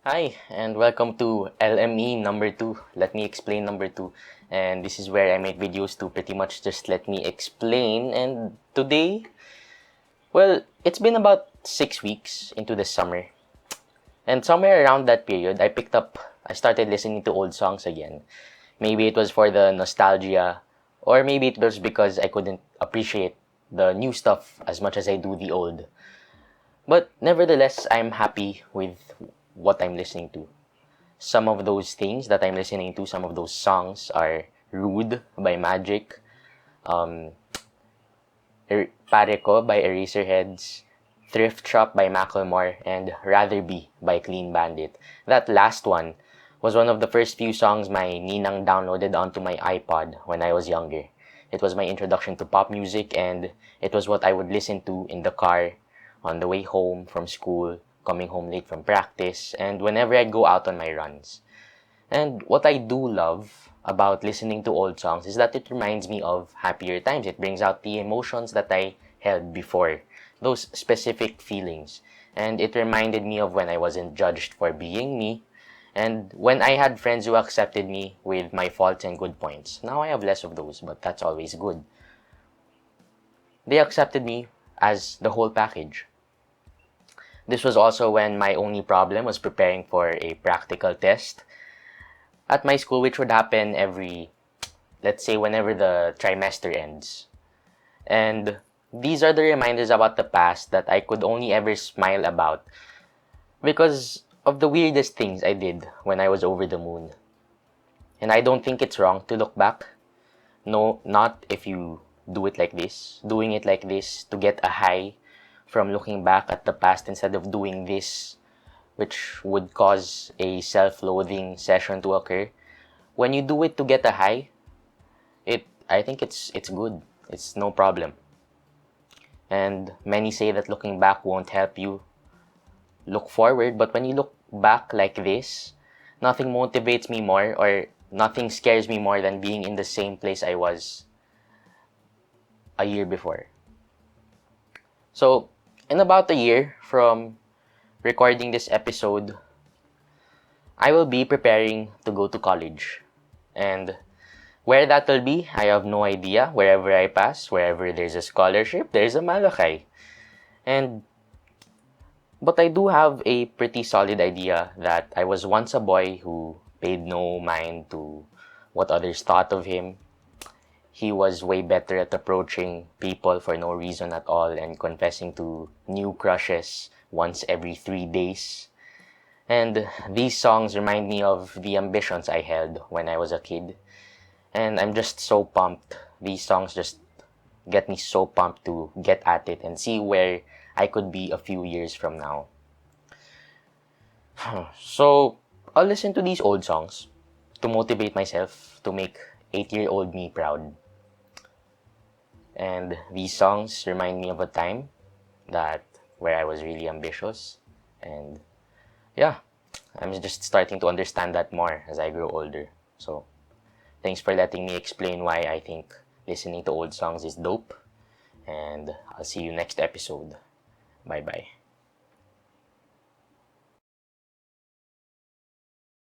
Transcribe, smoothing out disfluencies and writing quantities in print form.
Hi, and welcome to LME number 2. Let me explain number 2. And this is where I make videos to pretty much just let me explain. And today, well, it's been about 6 weeks into the summer. And somewhere around that period, I started listening to old songs again. Maybe it was for the nostalgia, or maybe it was because I couldn't appreciate the new stuff as much as I do the old. But nevertheless, I'm happy with what I'm listening to. Some of those things that I'm listening to, some of those songs are Rude by Magic, um, Pare Ko by Eraserheads, Thrift Shop by Macklemore, and Rather Be by Clean Bandit. That last one was one of the first few songs my ninang downloaded onto my iPod when I was younger. It was my introduction to pop music, and it was what I would listen to in the car, on the way home from school, coming home late from practice, and whenever I'd go out on my runs. And what I do love about listening to old songs is that it reminds me of happier times. It brings out the emotions that I held before, those specific feelings. And it reminded me of when I wasn't judged for being me, and when I had friends who accepted me with my faults and good points. Now I have less of those, but that's always good. They accepted me as the whole package. This was also when my only problem was preparing for a practical test at my school, which would happen let's say, whenever the trimester ends. And these are the reminders about the past that I could only ever smile about because of the weirdest things I did when I was over the moon. And I don't think it's wrong to look back. No, not if you do it like this. Doing it like this to get a high from looking back at the past instead of doing this, which would cause a self-loathing session to occur. When you do it to get a high, I think it's good. It's no problem. And many say that looking back won't help you look forward, but when you look back like this, nothing motivates me more or nothing scares me more than being in the same place I was a year before. So, in about a year from recording this episode, I will be preparing to go to college. And where that will be, I have no idea. Wherever I pass, wherever there's a scholarship, there's a Malakay. But I do have a pretty solid idea that I was once a boy who paid no mind to what others thought of him. He was way better at approaching people for no reason at all and confessing to new crushes once every 3 days. And these songs remind me of the ambitions I held when I was a kid. And I'm just so pumped. These songs just get me so pumped to get at it and see where I could be a few years from now. So, I'll listen to these old songs to motivate myself to make 8-year-old me proud. And these songs remind me of a time where I was really ambitious. And yeah, I'm just starting to understand that more as I grow older. So, thanks for letting me explain why I think listening to old songs is dope. And I'll see you next episode. Bye-bye.